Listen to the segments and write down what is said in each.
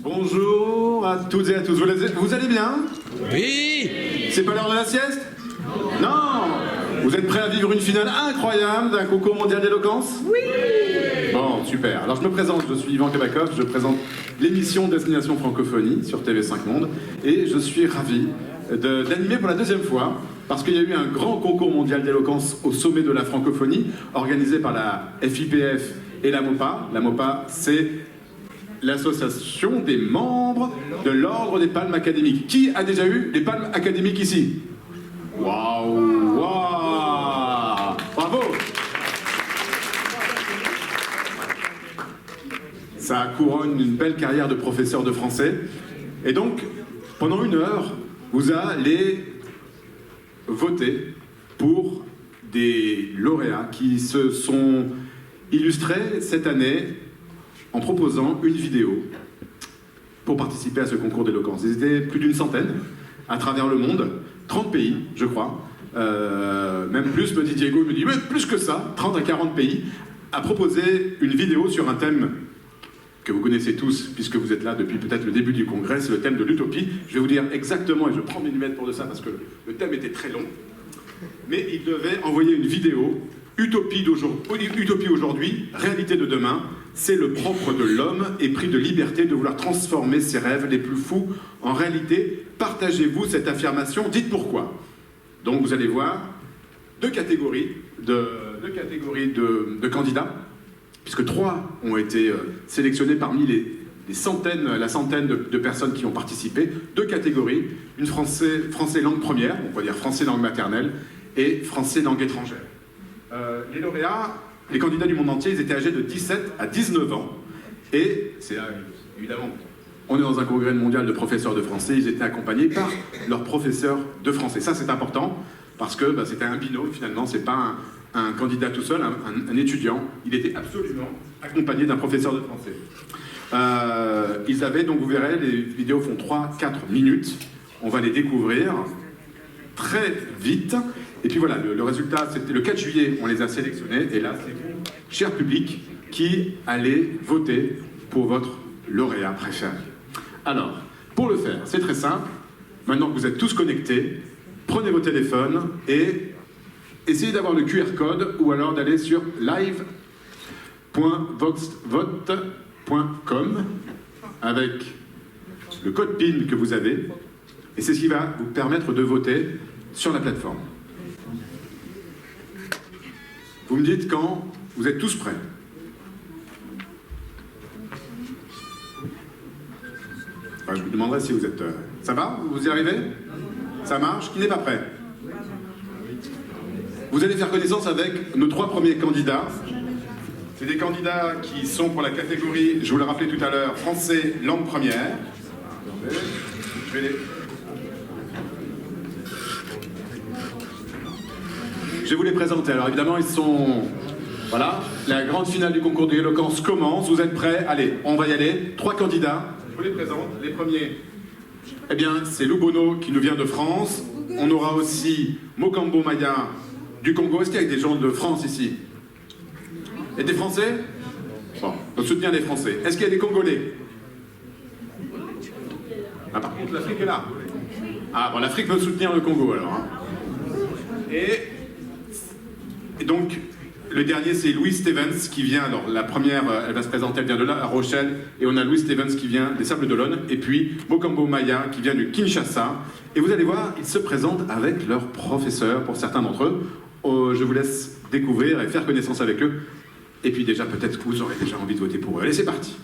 Bonjour à toutes et à tous. Vous allez bien? Oui. C'est pas l'heure de la sieste? Non. Vous êtes prêts à vivre une finale incroyable d'un concours mondial d'éloquence? Oui. Bon, super. Alors je me présente, je suis Ivan Kabakov, je présente l'émission Destination Francophonie sur TV5 Monde et je suis ravi d'animer pour la deuxième fois parce qu'il y a eu un grand concours mondial d'éloquence au sommet de la francophonie organisé par la FIPF et la MOPA. La MOPA, c'est l'association des membres de l'ordre des palmes académiques. Qui a déjà eu les palmes académiques ici? Waouh, waouh, bravo. Ça couronne une belle carrière de professeur de français. Et donc, pendant une heure, vous allez voter pour des lauréats qui se sont illustrés cette année en proposant une vidéo pour participer à ce concours d'éloquence. Ils étaient plus d'une centaine à travers le monde, 30 pays, je crois. Même plus, me dit Diego, il me dit mais plus que ça, 30 à 40 pays, à proposer une vidéo sur un thème que vous connaissez tous, puisque vous êtes là depuis peut-être le début du congrès, c'est le thème de l'utopie. Je vais vous dire exactement, et je prends mes lunettes pour de ça, parce que le thème était très long, mais il devait envoyer une vidéo, utopie aujourd'hui, réalité de demain, c'est le propre de l'homme, épris de liberté de vouloir transformer ses rêves les plus fous en réalité. Partagez-vous cette affirmation, dites pourquoi. Donc vous allez voir deux catégories de candidats, puisque 3 ont été sélectionnés parmi la centaine de personnes qui ont participé. 2 catégories, une français langue première, on va dire français langue maternelle, et français langue étrangère. Les lauréats, les candidats du monde entier, ils étaient âgés de 17 à 19 ans, et c'est évidemment, on est dans un congrès mondial de professeurs de français, ils étaient accompagnés par leurs professeurs de français. Ça c'est important, parce que c'était un binôme finalement, c'est pas un candidat tout seul, un étudiant, il était absolument accompagné d'un professeur de français. Ils avaient, donc vous verrez, les vidéos font 3-4 minutes, on va les découvrir très vite, et puis voilà, le résultat, c'était le 4 juillet, on les a sélectionnés, et là, c'est vous, cher public, qui allez voter pour votre lauréat préféré. Alors, pour le faire, c'est très simple, maintenant que vous êtes tous connectés, prenez vos téléphones et essayez d'avoir le QR code ou alors d'aller sur live.voxvote.com avec le code PIN que vous avez et c'est ce qui va vous permettre de voter sur la plateforme. Vous me dites quand vous êtes tous prêts. Enfin, je vous demanderai si vous êtes... Ça va? Vous y arrivez? Ça marche? Qui n'est pas prêt? Vous allez faire connaissance avec nos 3 premiers candidats. C'est des candidats qui sont pour la catégorie, je vous l'ai rappelé tout à l'heure, français langue première. Je vais vous les présenter. Alors évidemment, ils sont... Voilà, la grande finale du concours de l'éloquence commence. Vous êtes prêts? Allez, on va y aller. 3 candidats. Je vous les présente. Les premiers, eh bien, c'est Lou Bono qui nous vient de France. On aura aussi Mokambo Maya du Congo. Est-ce qu'il y a des gens de France ici? Et des Français? Bon, on soutient les Français. Est-ce qu'il y a des Congolais? Ah, par contre, l'Afrique est là. Ah, bon, l'Afrique veut soutenir le Congo, alors. Hein. Et donc, le dernier, c'est Louise Stevens qui vient, alors la première, elle va se présenter, elle vient de La Rochelle, et on a Louise Stevens qui vient des Sables d'Olonne, et puis Mokambo Maya qui vient du Kinshasa. Et vous allez voir, ils se présentent avec leurs professeurs, pour certains d'entre eux. Je vous laisse découvrir et faire connaissance avec eux. Et puis déjà, peut-être que vous aurez déjà envie de voter pour eux. Allez, c'est parti.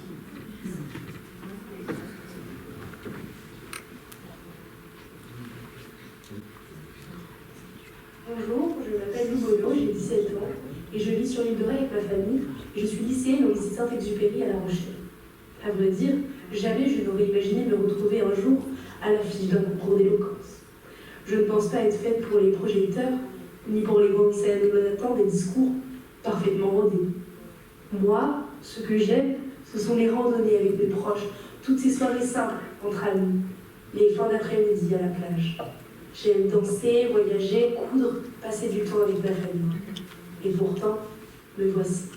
Bonjour, je m'appelle Lou Bono, j'ai 17 ans et je vis sur l'île de Ré avec ma famille et je suis lycéenne au lycée Saint-Exupéry à La Rochelle. À vrai dire, jamais je n'aurais imaginé me retrouver un jour à l'affiche d'un concours d'éloquence. Je ne pense pas être faite pour les projecteurs, ni pour les grandes scènes où l'on attend des discours parfaitement rodés. Moi, ce que j'aime, ce sont les randonnées avec mes proches, toutes ces soirées simples entre amis, les fins d'après-midi à la plage. J'aime danser, voyager, coudre, passer du temps avec ma famille. Et pourtant, me voici.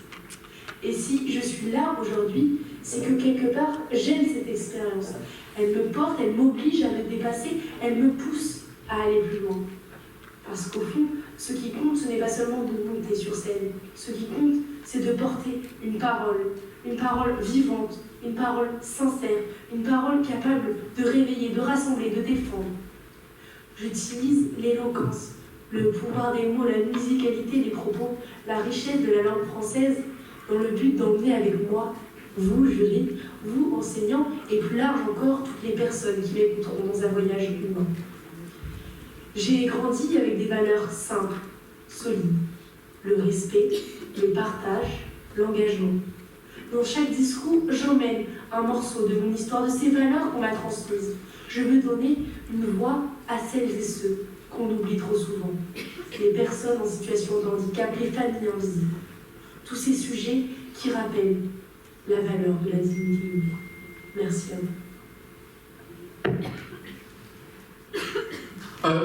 Et si je suis là aujourd'hui, c'est que quelque part, j'aime cette expérience. Elle me porte, elle m'oblige à me dépasser, elle me pousse à aller plus loin. Parce qu'au fond, ce qui compte, ce n'est pas seulement de monter sur scène. Ce qui compte, c'est de porter une parole vivante, une parole sincère, une parole capable de réveiller, de rassembler, de défendre. J'utilise l'éloquence, le pouvoir des mots, la musicalité des propos, la richesse de la langue française, dans le but d'emmener avec moi, vous, jury, vous, enseignants, et plus large encore, toutes les personnes qui m'écouteront dans un voyage humain. J'ai grandi avec des valeurs simples, solides. Le respect, le partage, l'engagement. Dans chaque discours, j'emmène un morceau de mon histoire, de ces valeurs qu'on m'a transmises. Je veux donner une voix à celles et ceux qu'on oublie trop souvent. Les personnes en situation de handicap, les familles invisibles. Tous ces sujets qui rappellent la valeur de la dignité humaine. Merci à vous.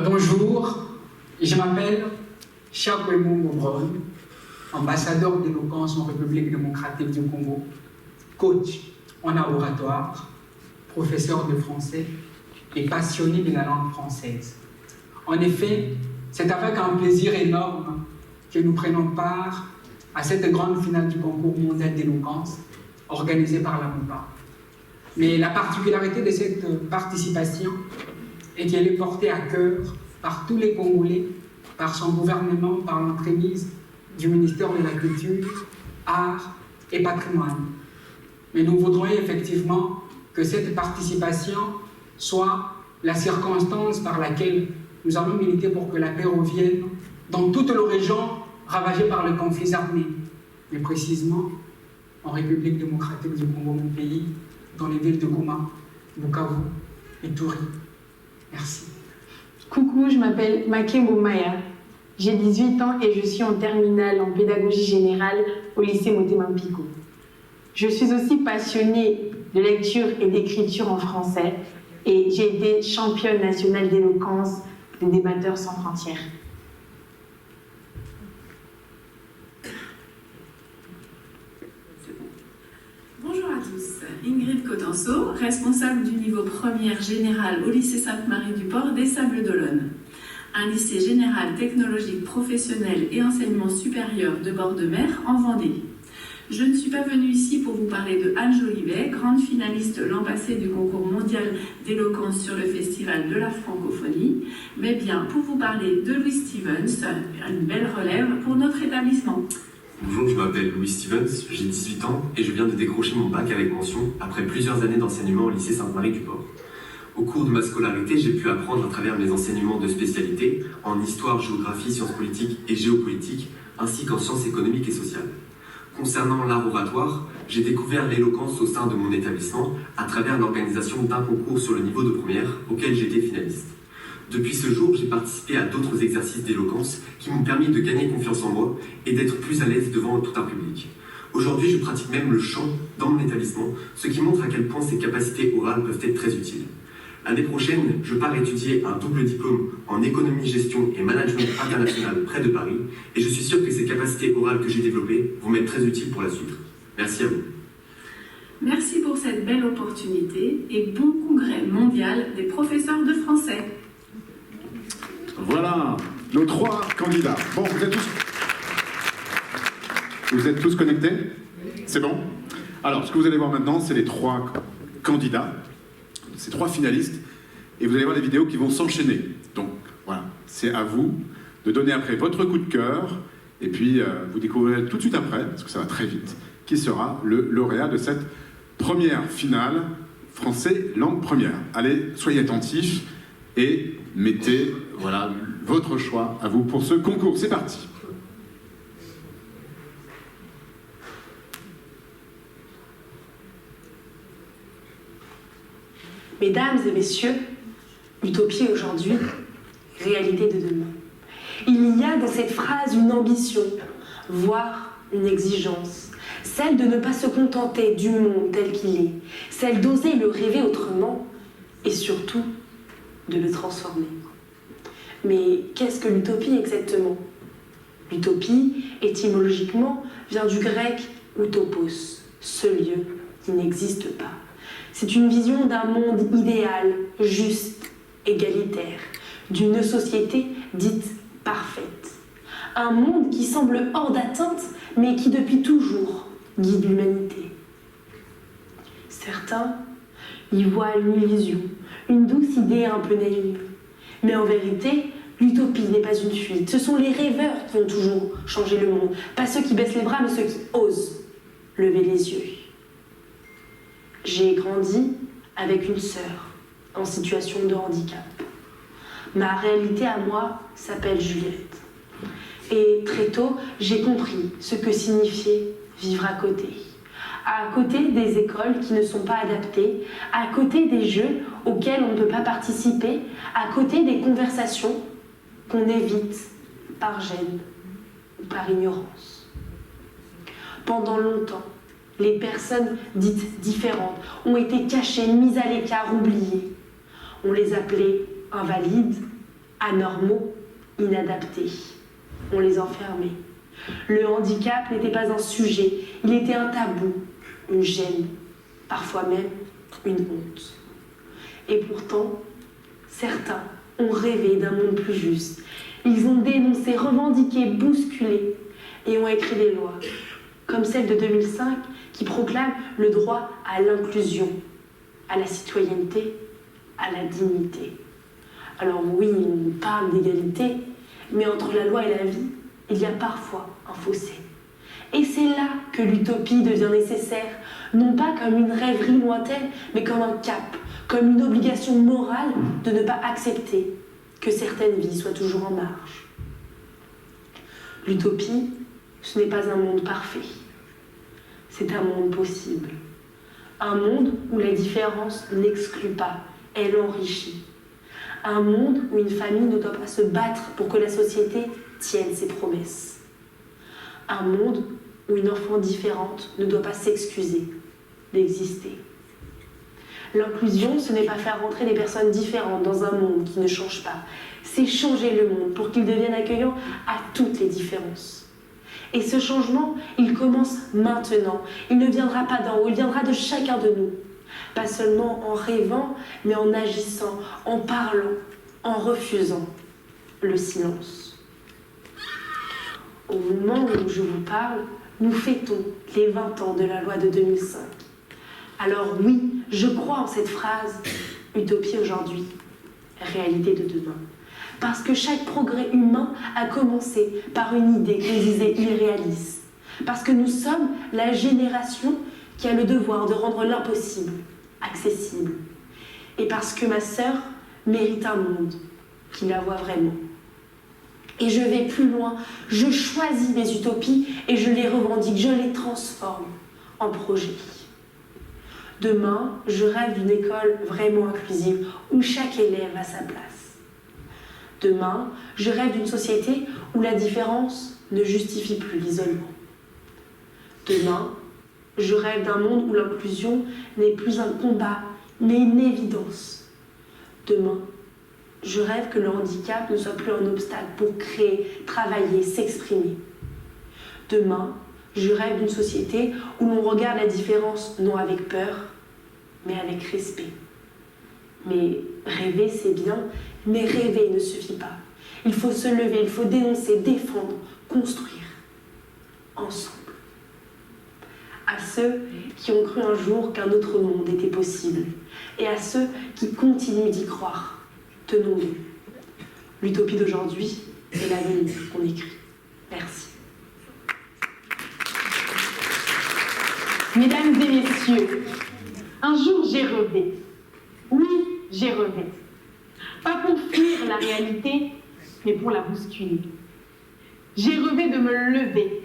Bonjour, je m'appelle Chakwemou Mobron, ambassadeur d'éloquence en République démocratique du Congo, coach en laboratoire, professeur de français et passionné de la langue française. En effet, c'est avec un plaisir énorme que nous prenons part à cette grande finale du concours mondial d'éloquence organisée par la MOPA. Mais la particularité de cette participation est qu'elle est portée à cœur par tous les Congolais, par son gouvernement, par l'entremise du ministère de la Culture, Arts et Patrimoine. Mais nous voudrions effectivement que cette participation soit la circonstance par laquelle nous allons militer pour que la paix revienne dans toutes les régions ravagées par les conflits armés, mais précisément en République démocratique du Congo, mon pays, dans les villes de Goma, Bukavu et Touri. Merci. Coucou, je m'appelle Makembo Maya. J'ai 18 ans et je suis en terminale en pédagogie générale au lycée Motema Mpiko. Je suis aussi passionnée de lecture et d'écriture en français et j'ai été championne nationale d'éloquence des débatteurs sans frontières. Bonjour à tous, Ingrid Cotenceau, responsable du niveau première générale au lycée Sainte-Marie-du-Port des Sables-d'Olonne, un lycée général technologique professionnel et enseignement supérieur de bord de mer en Vendée. Je ne suis pas venue ici pour vous parler de Anne Jolivet, grande finaliste l'an passé du concours mondial d'éloquence sur le festival de la francophonie, mais bien pour vous parler de Louis Stevens, une belle relève pour notre établissement. Bonjour, je m'appelle Louis Stevens, j'ai 18 ans et je viens de décrocher mon bac avec mention après plusieurs années d'enseignement au lycée Sainte-Marie-du-Port. Au cours de ma scolarité, j'ai pu apprendre à travers mes enseignements de spécialité en histoire, géographie, sciences politiques et géopolitique, ainsi qu'en sciences économiques et sociales. Concernant l'art oratoire, j'ai découvert l'éloquence au sein de mon établissement à travers l'organisation d'un concours sur le niveau de première auquel j'étais finaliste. Depuis ce jour, j'ai participé à d'autres exercices d'éloquence qui m'ont permis de gagner confiance en moi et d'être plus à l'aise devant tout un public. Aujourd'hui, je pratique même le chant dans mon établissement, ce qui montre à quel point ces capacités orales peuvent être très utiles. L'année prochaine, je pars étudier un double diplôme en économie, gestion et management international près de Paris, et je suis sûr que ces capacités orales que j'ai développées vont m'être très utiles pour la suite. Merci à vous. Merci pour cette belle opportunité et bon congrès mondial des professeurs de français. Voilà, nos 3 candidats. Bon, vous êtes tous connectés? C'est bon? Alors, ce que vous allez voir maintenant, c'est les 3 candidats, ces 3 finalistes, et vous allez voir des vidéos qui vont s'enchaîner. Donc, voilà, c'est à vous de donner après votre coup de cœur, et puis vous découvrirez tout de suite après, parce que ça va très vite, qui sera le lauréat de cette première finale français langue première. Allez, soyez attentifs et mettez, voilà, votre choix à vous pour ce concours. C'est parti. Mesdames et messieurs, utopie aujourd'hui, réalité de demain. Il y a dans cette phrase une ambition, voire une exigence, celle de ne pas se contenter du monde tel qu'il est, celle d'oser le rêver autrement et surtout de le transformer. Mais qu'est-ce que l'utopie exactement? L'utopie, étymologiquement, vient du grec Utopos, ce lieu qui n'existe pas. C'est une vision d'un monde idéal, juste, égalitaire, d'une société dite parfaite. Un monde qui semble hors d'atteinte, mais qui depuis toujours guide l'humanité. Certains y voient une illusion, une douce idée un peu naïve. Mais en vérité, l'utopie n'est pas une fuite. Ce sont les rêveurs qui ont toujours changé le monde. Pas ceux qui baissent les bras, mais ceux qui osent lever les yeux. J'ai grandi avec une sœur en situation de handicap. Ma réalité à moi s'appelle Juliette. Et très tôt, j'ai compris ce que signifiait vivre à côté des écoles qui ne sont pas adaptées, à côté des jeux auxquels on ne peut pas participer, à côté des conversations qu'on évite par gêne ou par ignorance. Pendant longtemps, les personnes dites différentes ont été cachées, mises à l'écart, oubliées. On les appelait invalides, anormaux, inadaptés. On les enfermait. Le handicap n'était pas un sujet, il était un tabou, une gêne, parfois même une honte. Et pourtant, certains ont rêvé d'un monde plus juste. Ils ont dénoncé, revendiqué, bousculé et ont écrit des lois, comme celle de 2005 qui proclame le droit à l'inclusion, à la citoyenneté, à la dignité. Alors oui, on parle d'égalité, mais entre la loi et la vie, il y a parfois un fossé. Et c'est là que l'utopie devient nécessaire, non pas comme une rêverie lointaine, mais comme un cap, comme une obligation morale de ne pas accepter que certaines vies soient toujours en marge. L'utopie, ce n'est pas un monde parfait. C'est un monde possible. Un monde où la différence n'exclut pas, elle enrichit. Un monde où une famille ne doit pas se battre pour que la société tienne ses promesses. Un monde où une enfant différente ne doit pas s'excuser d'exister. L'inclusion, ce n'est pas faire rentrer des personnes différentes dans un monde qui ne change pas. C'est changer le monde pour qu'il devienne accueillant à toutes les différences. Et ce changement, il commence maintenant. Il ne viendra pas d'en haut, il viendra de chacun de nous. Pas seulement en rêvant, mais en agissant, en parlant, en refusant le silence. Au moment où je vous parle, nous fêtons les 20 ans de la loi de 2005. Alors oui, je crois en cette phrase « Utopie aujourd'hui, réalité de demain ». Parce que chaque progrès humain a commencé par une idée qu'on disait irréaliste. Parce que nous sommes la génération qui a le devoir de rendre l'impossible accessible. Et parce que ma sœur mérite un monde qui la voit vraiment. Et je vais plus loin, je choisis mes utopies et je les revendique, je les transforme en projets. Demain, je rêve d'une école vraiment inclusive où chaque élève a sa place. Demain, je rêve d'une société où la différence ne justifie plus l'isolement. Demain, je rêve d'un monde où l'inclusion n'est plus un combat, mais une évidence. Demain, je rêve que le handicap ne soit plus un obstacle pour créer, travailler, s'exprimer. Demain, je rêve d'une société où l'on regarde la différence non avec peur, mais avec respect. Mais rêver, c'est bien, mais rêver ne suffit pas. Il faut se lever, il faut dénoncer, défendre, construire, ensemble. À ceux qui ont cru un jour qu'un autre monde était possible, et à ceux qui continuent d'y croire, tenons-nous. L'utopie d'aujourd'hui est l'avenir qu'on écrit. Merci. Mesdames et messieurs, un jour j'ai rêvé. Oui, j'ai rêvé. Pas pour fuir la réalité, mais pour la bousculer. J'ai rêvé de me lever,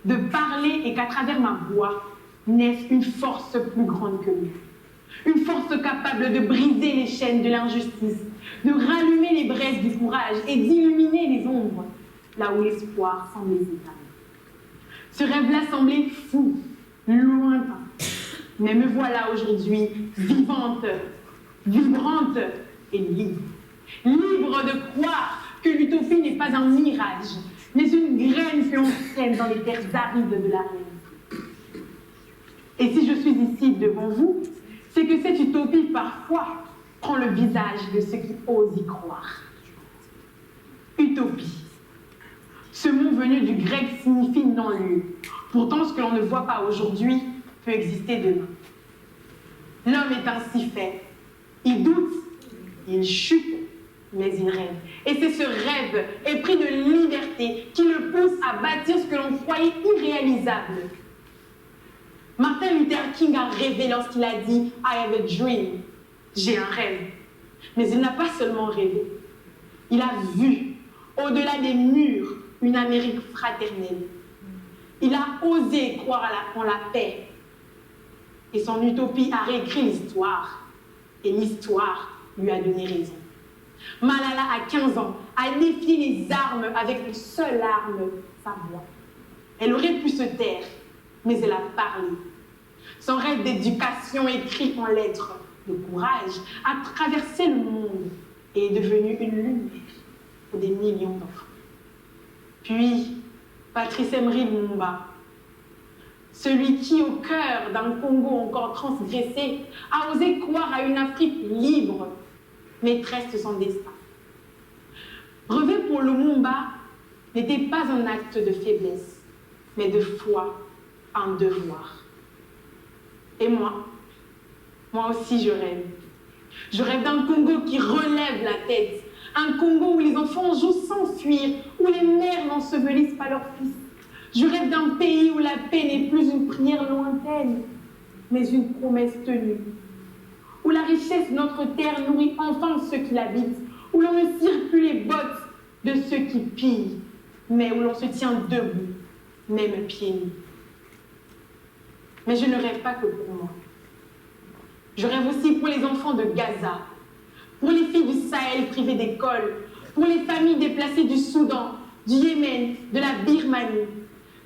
de parler et qu'à travers ma voix naisse une force plus grande que nous. Une force capable de briser les chaînes de l'injustice, de rallumer les braises du courage et d'illuminer les ombres, là où l'espoir semblait s'éteindre. Ce rêve-là semblait fou, lointain. Mais me voilà aujourd'hui vivante, vibrante et libre. Libre de croire que l'utopie n'est pas un mirage, mais une graine que l'on sème dans les terres arides de la réalité. Et si je suis ici devant vous, c'est que cette utopie parfois prend le visage de ceux qui osent y croire. Utopie. Ce mot venu du grec signifie non-lieu. Pourtant, ce que l'on ne voit pas aujourd'hui peut exister demain. L'homme est ainsi fait. Il doute, il chute, mais il rêve. Et c'est ce rêve épris de liberté qui le pousse à bâtir ce que l'on croyait irréalisable. Martin Luther King a rêvé lorsqu'il a dit « I have a dream ». J'ai un rêve. Mais il n'a pas seulement rêvé. Il a vu, au-delà des murs, une Amérique fraternelle. Il a osé croire en la paix. Et son utopie a réécrit l'histoire. Et l'histoire lui a donné raison. Malala, à 15 ans, a défié les armes avec une seule arme, sa voix. Elle aurait pu se taire, mais elle a parlé. Son rêve d'éducation écrit en lettres, de courage, a traversé le monde et est devenu une lumière pour des millions d'enfants. Puis, Patrice Emery Lumumba, celui qui, au cœur d'un Congo encore transgressé, a osé croire à une Afrique libre, maîtresse de son destin. Rêver pour Lumumba n'était pas un acte de faiblesse, mais de foi, un devoir. Et moi aussi je rêve. Je rêve d'un Congo qui relève la tête, un Congo où les enfants jouent sans fuir, où les mères n'ensevelissent pas leurs fils. Je rêve d'un pays où la paix n'est plus une prière lointaine, mais une promesse tenue. Où la richesse de notre terre nourrit enfin ceux qui l'habitent, où l'on ne cire plus les bottes de ceux qui pillent, mais où l'on se tient debout, même pieds nus. Mais je ne rêve pas que pour moi. Je rêve aussi pour les enfants de Gaza, pour les filles du Sahel privées d'école, pour les familles déplacées du Soudan, du Yémen, de la Birmanie.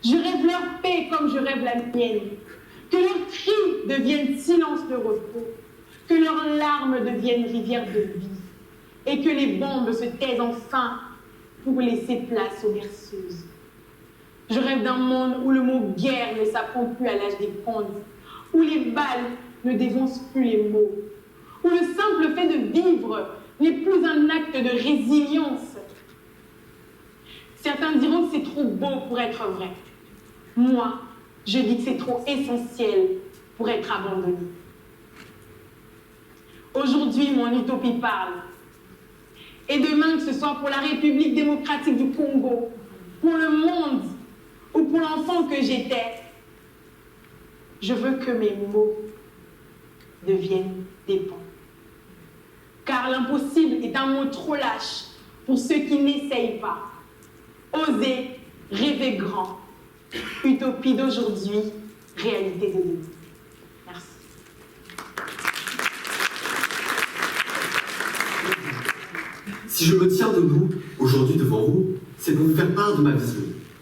Je rêve leur paix comme je rêve la mienne. Que leurs cris deviennent silence de repos, que leurs larmes deviennent rivières de vie, et que les bombes se taisent enfin pour laisser place aux berceuses. Je rêve d'un monde où le mot guerre ne s'apprend plus à l'âge des contes, où les balles ne dévancent plus les mots, où le simple fait de vivre n'est plus un acte de résilience. Certains diront que c'est trop beau pour être vrai. Moi, je dis que c'est trop essentiel pour être abandonné. Aujourd'hui, mon utopie parle. Et demain, que ce soit pour la République démocratique du Congo, pour le monde ou pour l'enfant que j'étais, je veux que mes mots deviennent des ponts. Car l'impossible est un mot trop lâche pour ceux qui n'essayent pas. Oser rêver grand. Utopie d'aujourd'hui, réalité de demain. Merci. Si je me tiens debout aujourd'hui devant vous, c'est pour vous faire part de ma vision,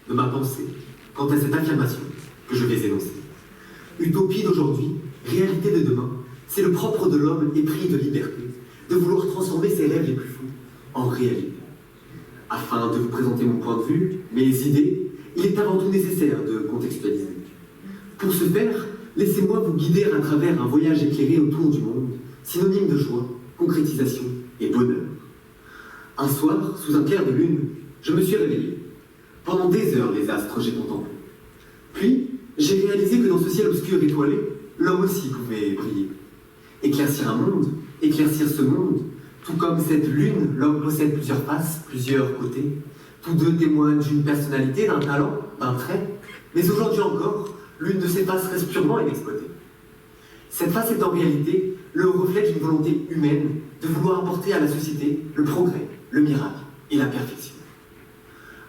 de ma pensée, quant à cette affirmation que je vais énoncer. Utopie d'aujourd'hui, réalité de demain, c'est le propre de l'homme épris de liberté, de vouloir transformer ses rêves les plus fous en réalité. Afin de vous présenter mon point de vue, mes idées, il est avant tout nécessaire de contextualiser. Pour ce faire, laissez-moi vous guider à travers un voyage éclairé autour du monde, synonyme de joie, concrétisation et bonheur. Un soir, sous un clair de lune, je me suis réveillé. Pendant des heures, les astres j'ai contemplé. Puis, j'ai réalisé que dans ce ciel obscur étoilé, l'homme aussi pouvait briller. Éclaircir un monde, éclaircir ce monde, tout comme cette lune, l'homme possède plusieurs faces, plusieurs côtés. Tous deux témoignent d'une personnalité, d'un talent, d'un trait. Mais aujourd'hui encore, l'une de ces faces reste purement inexploitée. Cette face est en réalité le reflet d'une volonté humaine de vouloir apporter à la société le progrès, le miracle et la perfection.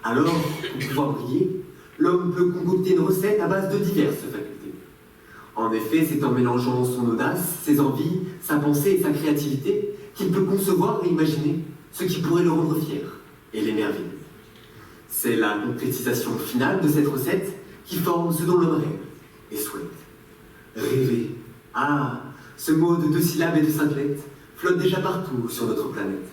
Alors, pour pouvoir briller, l'homme peut concocter une recette à base de diverses facultés. En effet, c'est en mélangeant son audace, ses envies, sa pensée et sa créativité qu'il peut concevoir et imaginer ce qui pourrait le rendre fier et l'émerveiller. C'est la concrétisation finale de cette recette qui forme ce dont l'homme rêve et souhaite. Rêver. Ah, ce mot de 2 syllabes et de 5 lettres flotte déjà partout sur notre planète.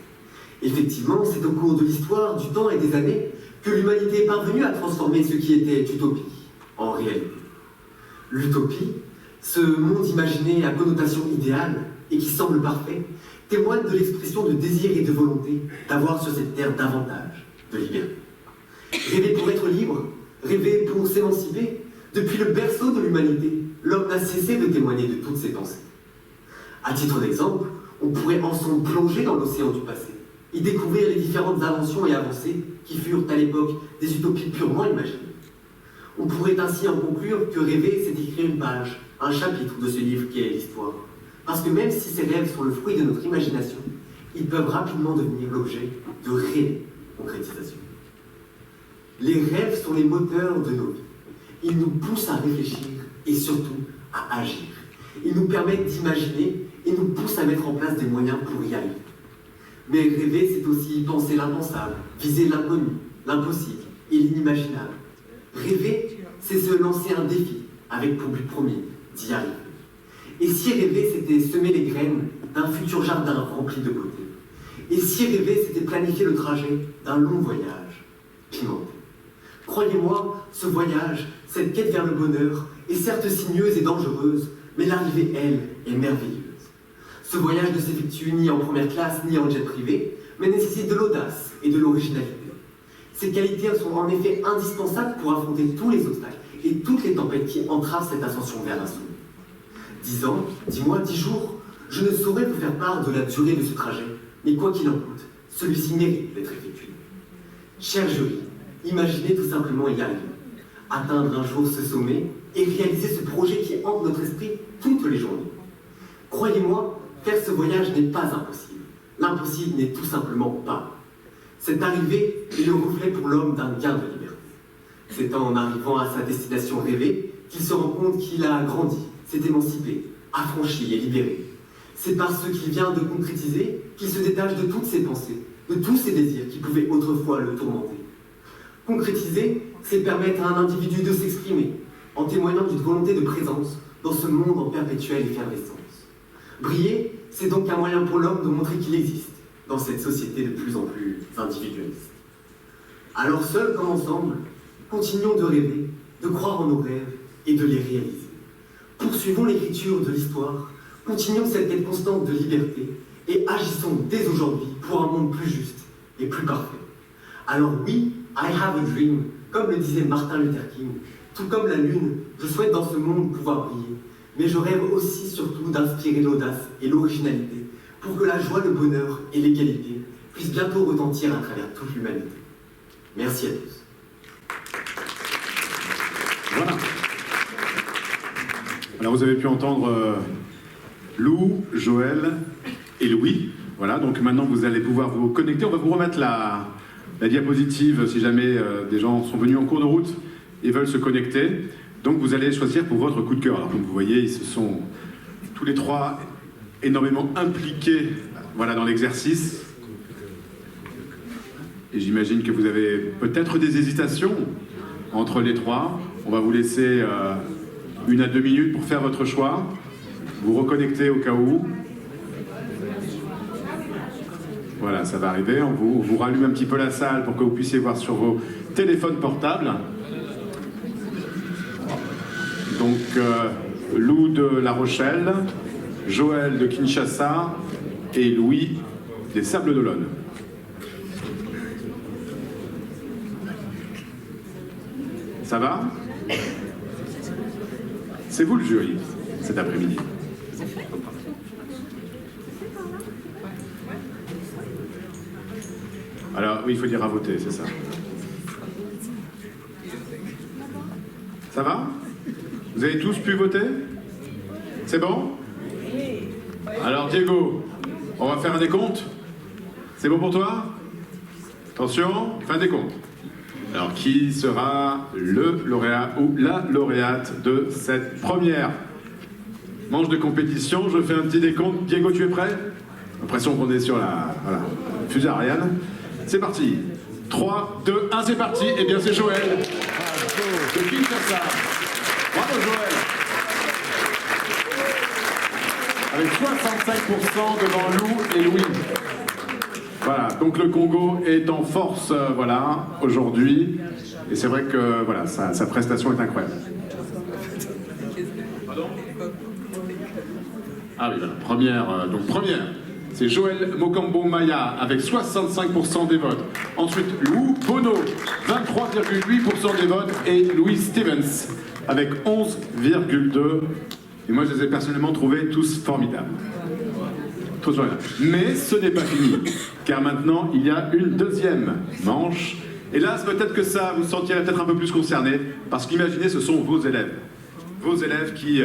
Effectivement, c'est au cours de l'histoire, du temps et des années que l'humanité est parvenue à transformer ce qui était utopie en réalité. L'utopie, Ce monde imaginé à connotation idéale et qui semble parfait témoigne de l'expression de désir et de volonté d'avoir sur cette terre davantage de liberté. Rêver pour être libre, rêver pour s'émanciper, depuis le berceau de l'humanité, l'homme n'a cessé de témoigner de toutes ses pensées. À titre d'exemple, on pourrait ensemble plonger dans l'océan du passé, y découvrir les différentes inventions et avancées qui furent à l'époque des utopies purement imaginées. On pourrait ainsi en conclure que rêver, c'est écrire une page, un chapitre de ce livre qui est l'histoire. Parce que même si ces rêves sont le fruit de notre imagination, ils peuvent rapidement devenir l'objet de réelles concrétisations. Les rêves sont les moteurs de nos vies. Ils nous poussent à réfléchir et surtout à agir. Ils nous permettent d'imaginer et nous poussent à mettre en place des moyens pour y arriver. Mais rêver, c'est aussi penser l'impensable, viser l'inconnu, l'impossible et l'inimaginable. Rêver, c'est se lancer un défi avec pour but premier d'y arriver. Et si rêver, c'était semer les graines d'un futur jardin rempli de beauté? Et si rêver, c'était planifier le trajet d'un long voyage pimenté? Croyez-moi, ce voyage, cette quête vers le bonheur, est certes sinueuse et dangereuse, mais l'arrivée, elle, est merveilleuse. Ce voyage ne s'effectue ni en première classe, ni en jet privé, mais nécessite de l'audace et de l'originalité. Ces qualités sont en effet indispensables pour affronter tous les obstacles et toutes les tempêtes qui entravent cette ascension vers la sommet. 10 ans, 10 mois, 10 jours, je ne saurais vous faire part de la durée de ce trajet, mais quoi qu'il en coûte, celui-ci mérite d'être effectué. Cher jury, imaginez tout simplement y arriver, atteindre un jour ce sommet et réaliser ce projet qui hante notre esprit toutes les journées. Croyez-moi, faire ce voyage n'est pas impossible. L'impossible n'est tout simplement pas. Cette arrivée est le reflet pour l'homme d'un gain de liberté. C'est en arrivant à sa destination rêvée qu'il se rend compte qu'il a grandi, s'est émancipé, affranchi et libéré. C'est par ce qu'il vient de concrétiser qu'il se détache de toutes ses pensées, de tous ses désirs qui pouvaient autrefois le tourmenter. Concrétiser, c'est permettre à un individu de s'exprimer, en témoignant d'une volonté de présence dans ce monde en perpétuelle effervescence. Briller, c'est donc un moyen pour l'homme de montrer qu'il existe dans cette société de plus en plus individualiste. Alors seuls comme ensemble, continuons de rêver, de croire en nos rêves et de les réaliser. Poursuivons l'écriture de l'histoire, continuons cette quête constante de liberté et agissons dès aujourd'hui pour un monde plus juste et plus parfait. Alors oui, I have a dream, comme le disait Martin Luther King, tout comme la lune, je souhaite dans ce monde pouvoir briller, mais je rêve aussi surtout d'inspirer l'audace et l'originalité pour que la joie, le bonheur et l'égalité puissent bientôt retentir à travers toute l'humanité. Merci à tous. Voilà. Alors vous avez pu entendre Lou, Joël et Louis. Voilà, donc maintenant vous allez pouvoir vous connecter. On va vous remettre la diapositive si jamais des gens sont venus en cours de route et veulent se connecter. Donc vous allez choisir pour votre coup de cœur. Alors comme vous voyez, ils se sont tous les trois énormément impliqués, voilà, dans l'exercice. Et j'imagine que vous avez peut-être des hésitations entre les trois. On va vous laisser 1 à 2 minutes pour faire votre choix. Vous reconnectez au cas où. Voilà, ça va arriver. On vous rallume un petit peu la salle pour que vous puissiez voir sur vos téléphones portables. Donc, Lou de La Rochelle, Joël de Kinshasa et Louis des Sables d'Olonne. Ça va? C'est vous le jury cet après-midi. Alors, oui, il faut dire à voter, c'est ça. Ça va? Vous avez tous pu voter? C'est bon? Alors, Diego, on va faire un décompte. C'est bon pour toi? Attention, fin décompte. Alors, qui sera le lauréat ou la lauréate de cette première manche de compétition? Je fais un petit décompte. Diego, tu es prêt? L'impression qu'on est sur la fusée Ariane. C'est parti. 3, 2, 1, c'est parti. Eh bien, c'est Joël de Kinshasa. Bravo, Joël. Avec 65% devant Lou et Louis. Voilà, donc le Congo est en force, voilà, aujourd'hui. Et c'est vrai que, voilà, sa prestation est incroyable. Pardon ? Ah oui, voilà, première. C'est Joël Mokambo Maya avec 65% des votes. Ensuite, Lou Bono, 23,8% des votes. Et Louis Stevens avec 11,2%. Et moi, je les ai personnellement trouvés tous formidables. Tous formidables. Mais ce n'est pas fini, car maintenant, il y a une deuxième manche. Et là, peut-être que ça vous sentirez peut-être un peu plus concerné, parce qu'imaginez, ce sont vos élèves. Vos élèves qui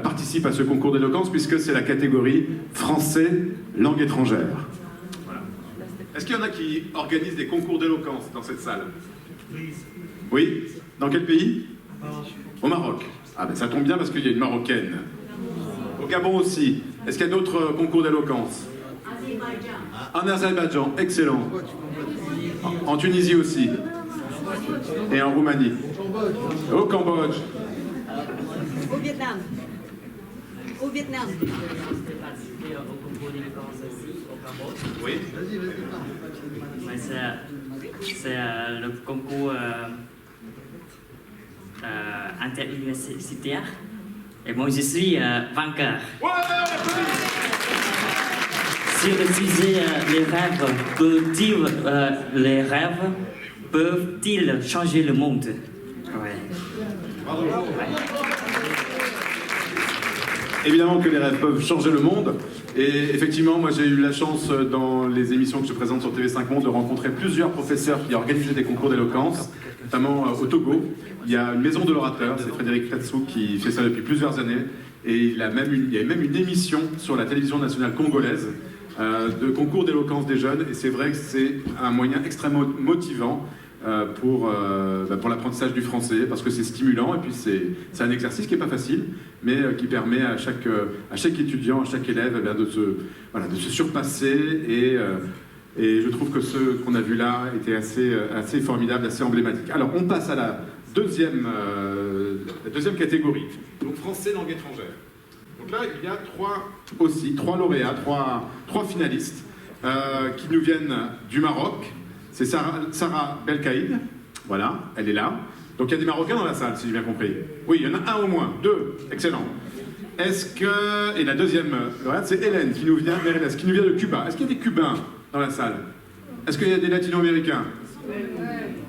participent à ce concours d'éloquence, puisque c'est la catégorie français, langue étrangère. Voilà. Est-ce qu'il y en a qui organisent des concours d'éloquence dans cette salle? Oui. Dans quel pays? Au Maroc. Ah ben ça tombe bien parce qu'il y a une Marocaine. Au Gabon aussi. Est-ce qu'il y a d'autres concours d'éloquence? En Azerbaïdjan, excellent. En Tunisie aussi. Et en Roumanie. Au Cambodge. Au Vietnam. Au Vietnam. Oui. C'est le concours interuniversitaire. Et moi, je suis vainqueur. Sur le sujet les rêves peuvent-ils changer le monde? Ouais. Évidemment que les rêves peuvent changer le monde. Et effectivement, moi j'ai eu la chance dans les émissions que je présente sur TV5 Monde de rencontrer plusieurs professeurs qui organisaient des concours d'éloquence, notamment au Togo. Il y a une maison de l'orateur, c'est Frédéric Katsou qui fait ça depuis plusieurs années. Et il y a même une émission sur la télévision nationale congolaise de concours d'éloquence des jeunes. Et c'est vrai que c'est un moyen extrêmement motivant pour l'apprentissage du français, parce que c'est stimulant et puis c'est un exercice qui n'est pas facile, mais qui permet à chaque étudiant, à chaque élève de se surpasser et je trouve que ce qu'on a vu là était assez formidable, assez emblématique. Alors on passe à la deuxième catégorie, donc français langue étrangère. Donc là il y a trois lauréats, trois finalistes qui nous viennent du Maroc. C'est Sarah Belkaïd, voilà, elle est là. Donc il y a des Marocains dans la salle, si j'ai bien compris. Oui, il y en a un au moins, deux, excellent. Et la deuxième lauréate, c'est Hélène, qui nous vient de Cuba. Est-ce qu'il y a des Cubains dans la salle? Est-ce qu'il y a des Latino-Américains?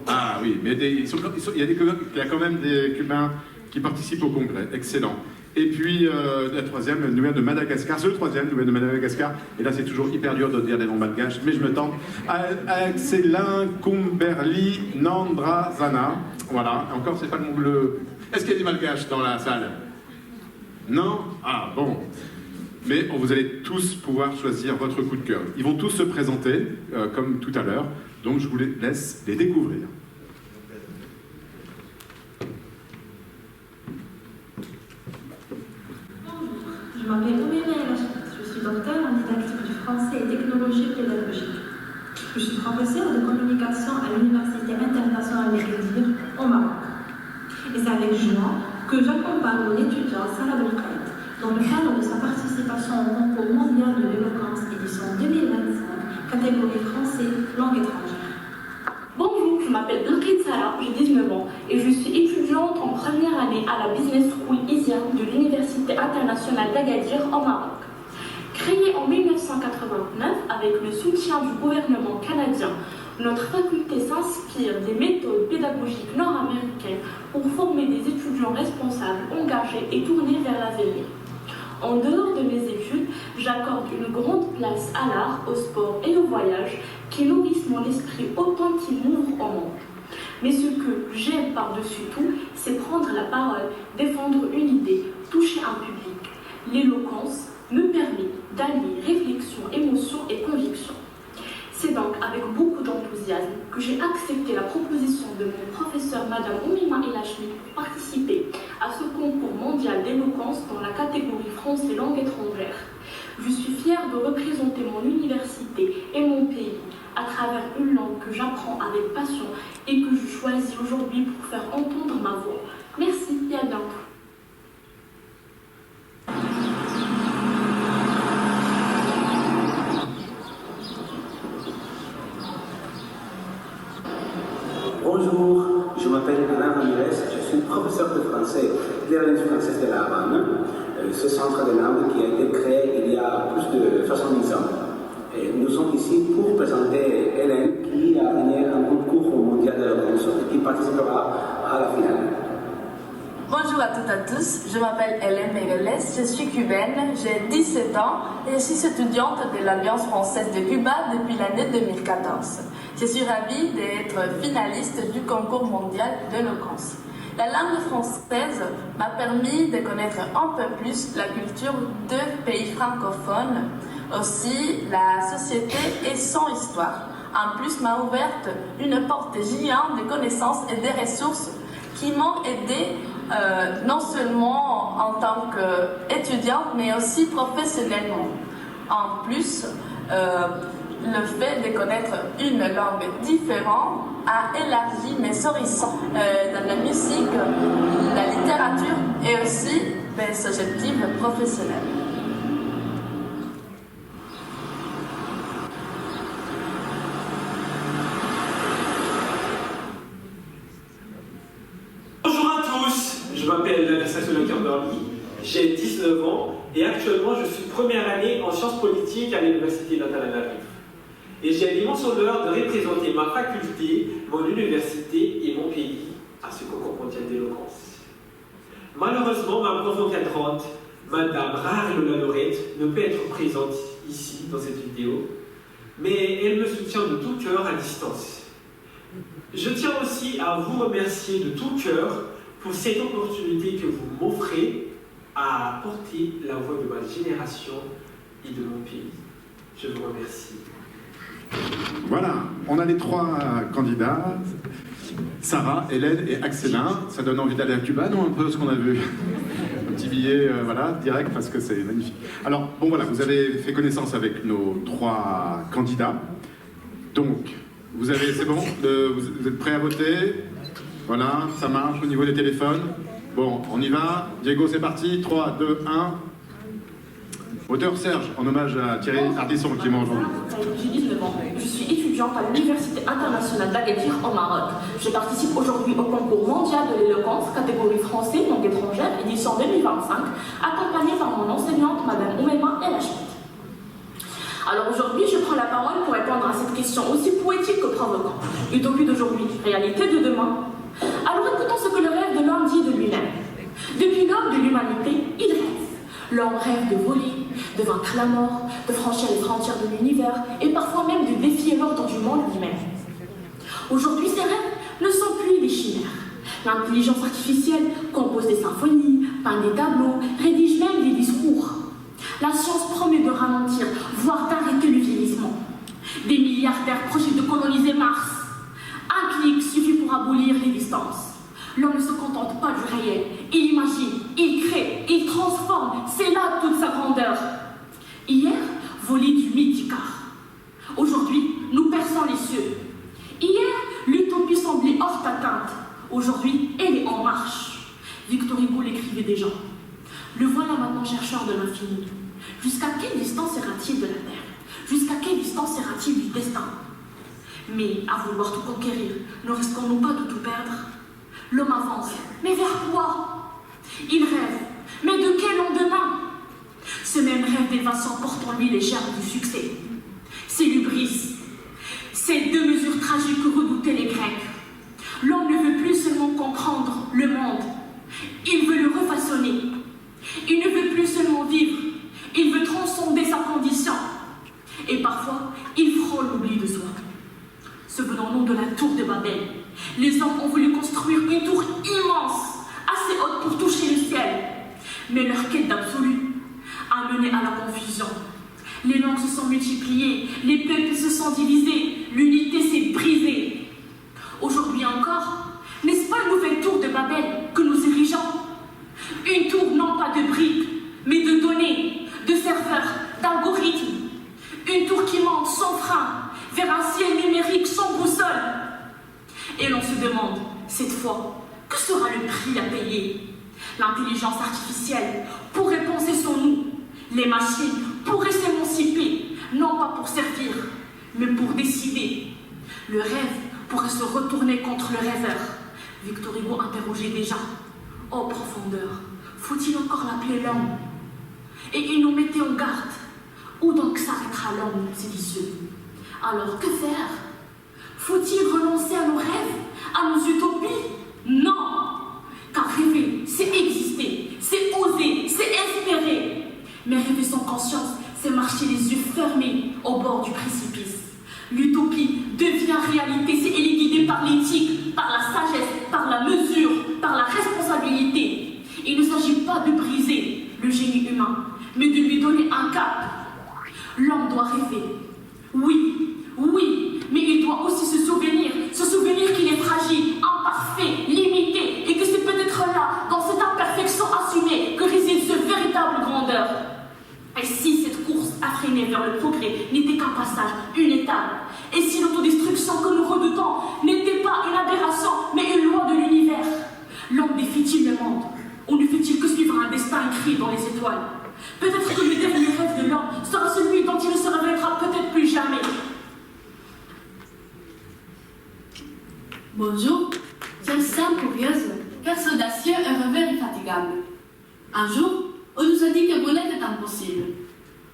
Ah oui, mais il y a quand même des Cubains qui participent au congrès, excellent. Et puis la troisième nous vient de Madagascar, c'est le troisième nous vient de Madagascar, et là c'est toujours hyper dur de dire des noms malgaches, mais je me tente. Axelin Kumberli Nandrazana, voilà, encore c'est pas le nom bleu. Est-ce qu'il y a des malgaches dans la salle? Non? Ah bon. Mais vous allez tous pouvoir choisir votre coup de cœur. Ils vont tous se présenter, comme tout à l'heure, donc je vous laisse les découvrir. Je m'appelle Ouméma Elachit, je suis docteur en didactique du français et technologie pédagogique. Je suis professeur de communication à l'Université internationale d'Agadir, au Maroc. Et c'est avec joie que j'accompagne mon étudiant Sarah Belkaïd dans le cadre de sa participation au concours mondial de l'éloquence édition 2025, catégorie français, langue étrangère. Bonjour, je m'appelle Belkaïd Sarah, j'ai 19 ans et je suis étudiante en première année à la Business School ISIA de l'Université internationale d'Agadir au Maroc. Créée en 1989 avec le soutien du gouvernement canadien, notre faculté s'inspire des méthodes pédagogiques nord-américaines pour former des étudiants responsables, engagés et tournés vers l'avenir. En dehors de mes études, j'accorde une grande place à l'art, au sport et au voyage qui nourrissent mon esprit autant qu'ils m'ouvrent au monde. Mais ce que j'aime par-dessus tout, c'est prendre la parole, défendre une idée, toucher un public. L'éloquence me permet d'allier réflexion, émotion et conviction. C'est donc avec beaucoup d'enthousiasme que j'ai accepté la proposition de mon professeur Madame Ouméma Elachit pour participer à ce concours mondial d'éloquence dans la catégorie français langue étrangère. Je suis fière de représenter mon université et mon pays à travers une langue que j'apprends avec passion et que je choisis aujourd'hui pour faire entendre ma voix. Merci et à bientôt. Bonjour, je m'appelle Alain Ramirez, je suis professeur de français de l'Alliance française de La Havane, ce centre de langue qui a été créé il y a plus de 70 ans. Et nous sommes ici pour présenter Hélène qui a gagné un concours mondial de l'éloquence et qui participera à la finale. Bonjour à toutes et à tous, je m'appelle Hélène Meirelles, je suis cubaine, j'ai 17 ans et je suis étudiante de l'Alliance française de Cuba depuis l'année 2014. Je suis ravie d'être finaliste du concours mondial d'éloquence. La langue française m'a permis de connaître un peu plus la culture de pays francophones, aussi la société et son histoire. En plus, m'a ouvert une porte géante de connaissances et de ressources qui m'ont aidé non seulement en tant qu'étudiante, mais aussi professionnellement. En plus, le fait de connaître une langue différente a élargi mes horizons dans la musique, la littérature et aussi mes objectifs professionnels. Bonjour à tous, je m'appelle Anastasia Kimberly, j'ai 19 ans et actuellement je suis première année en sciences politiques à l'Université d'Antananarivo. Et j'ai l'immense honneur de représenter ma faculté, mon université et mon pays à ce concours mondial d'éloquence. Malheureusement, ma prof encadrante, Madame Rare-Lola Lorette, ne peut être présente ici dans cette vidéo, mais elle me soutient de tout cœur à distance. Je tiens aussi à vous remercier de tout cœur pour cette opportunité que vous m'offrez à porter la voix de ma génération et de mon pays. Je vous remercie. Voilà, on a les 3 candidats, Sarah, Hélène et Axelin. Ça donne envie d'aller à Cuba, non, un peu ce qu'on a vu? Un petit billet, voilà, direct, parce que c'est magnifique. Alors, bon voilà, vous avez fait connaissance avec nos 3 candidats. Donc, vous avez, c'est bon, vous êtes prêts à voter? Voilà, ça marche au niveau des téléphones. Bon, on y va. Diego, c'est parti. 3, 2, 1. Auteur Serge, en hommage à Thierry Ardisson qui est mort aujourd'hui. J'ai 19 ans. Je suis étudiante à l'Université internationale d'Agadir au Maroc. Je participe aujourd'hui au concours mondial de l'éloquence, catégorie français, langue étrangère, édition 2025, accompagnée par mon enseignante, Madame Oumema El Hachmit. Alors aujourd'hui, je prends la parole pour répondre à cette question aussi poétique que provocante. Utopie d'aujourd'hui, réalité de demain. Alors écoutons ce que le rêve de l'homme dit de lui-même. Depuis l'aube de l'humanité, il rêve. L'homme rêve de voler, de vaincre la mort, de franchir les frontières de l'univers et parfois même de défier l'ordre du monde lui-même. Aujourd'hui, ces rêves ne sont plus des chimères. L'intelligence artificielle compose des symphonies, peint des tableaux, rédige même des discours. La science promet de ralentir, voire d'arrêter le vieillissement. Des milliardaires projettent de coloniser Mars. Un clic suffit pour abolir les distances. L'homme ne se contente pas du réel. Il imagine, il crée, il transforme. C'est là toute sa grandeur. Hier, volé du mythe d'Icare. Aujourd'hui, nous perçons les cieux. Hier, l'utopie semblait hors d'atteinte. Aujourd'hui, elle est en marche. Victor Hugo l'écrivait déjà. Le voilà maintenant chercheur de l'infini. Jusqu'à quelle distance sera-t-il de la Terre? Jusqu'à quelle distance sera-t-il du destin? Mais à vouloir tout conquérir, ne risquons-nous pas de tout perdre? L'homme avance, mais vers quoi? Il rêve, mais de quel lendemain? Ce même rêve d'évasion porte en lui les germes du succès. C'est l'hubris, ces 2 mesures tragiques que redoutaient les Grecs. L'homme ne veut plus seulement comprendre le monde, il veut le refaçonner. Il ne veut plus seulement vivre, il veut transcender sa condition. Et parfois, il frôle l'oubli de soi. Souvenons-nous de la tour de Babel. Les hommes ont voulu construire une tour immense, assez haute pour toucher le ciel. Mais leur quête d'absolu a mené à la confusion. Les langues se sont multipliées, les peuples se sont divisés, l'unité s'est brisée. Aujourd'hui encore, n'est-ce pas une nouvelle tour de Babel que nous érigeons? Une tour non pas de briques, mais de données, de serveurs, d'algorithmes. Une tour qui monte sans frein vers un ciel numérique sans boussole. Et l'on se demande, cette fois, que sera le prix à payer? L'intelligence artificielle pourrait penser sur nous. Les machines pourraient s'émanciper, non pas pour servir, mais pour décider. Le rêve pourrait se retourner contre le rêveur. Victor Hugo interrogeait déjà. Oh, profondeur, faut-il encore l'appeler l'homme? Et il nous mettait en garde. Où donc s'arrêtera l'homme séditieux? Alors que faire? Faut-il renoncer à nos rêves, à nos utopies? Non! Car rêver, c'est exister, c'est oser, c'est espérer. Mais rêver sans conscience, c'est marcher les yeux fermés au bord du précipice. L'utopie devient réalité si elle est guidée par l'éthique, par la sagesse, par la mesure, par la responsabilité. Il ne s'agit pas de briser le génie humain, mais de lui donner un cap. L'homme doit rêver. Oui, oui, mais il doit aussi se souvenir qu'il est fragile, imparfait, limité, et que c'est peut-être là, dans cette imperfection assumée, que réside cette véritable grandeur. Et si cette course affrénée vers le progrès n'était qu'un passage, une étape, et si l'autodestruction que nous redoutons n'était pas une aberration, mais une loi de l'univers, l'homme défie-t-il le monde, ou ne fait-il que suivre un destin écrit dans les étoiles? Peut-être que le dernier rêve de l'homme sera celui dont il ne se réveillera peut-être plus jamais. Bonjour, je suis curieuse, car audacieux et rêveur infatigable. Un jour, on nous a dit que voler est impossible.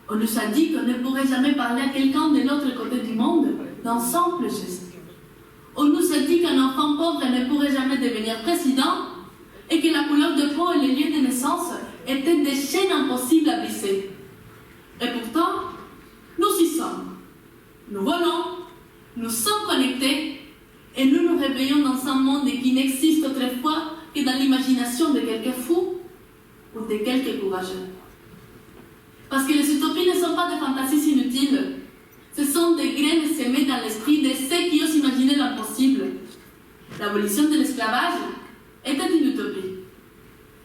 On nous a dit qu'on ne pourrait jamais parler à quelqu'un de l'autre côté du monde d'un simple geste. On nous a dit qu'un enfant pauvre ne pourrait jamais devenir président et que la couleur de peau et les lieux de naissance étaient des chaînes impossibles à briser. Et pourtant, nous y sommes. Nous volons, nous sommes connectés et nous nous réveillons dans un monde qui n'existe autrefois que dans l'imagination de quelques fous ou de quelques courageux. Parce que les utopies ne sont pas des fantasies inutiles. Ce sont des graines semées dans l'esprit de ceux qui osent imaginer l'impossible. L'abolition de l'esclavage était une utopie.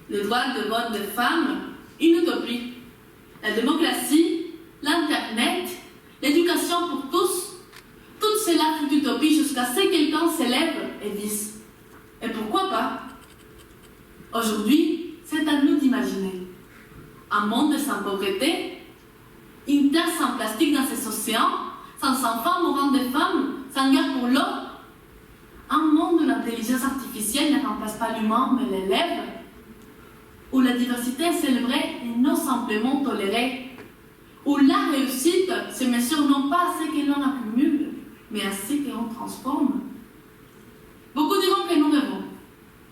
Le droit de vote des femmes, une utopie. La démocratie, l'Internet, l'éducation pour tous, tout cela fut utopie jusqu'à ce que quelqu'un s'élève et dise « Et pourquoi pas ?» Aujourd'hui, c'est à nous d'imaginer. Un monde sans pauvreté, une terre sans plastique dans ses océans, sans enfants mourant de faim, sans guerre pour l'eau. Un monde où l'intelligence artificielle ne remplace pas l'humain mais l'élève, où la diversité est célébrée et non simplement tolérée, où la réussite se mesure non pas à ce que l'on accumule, mais à ce que l'on transforme. Beaucoup diront que nous rêvons,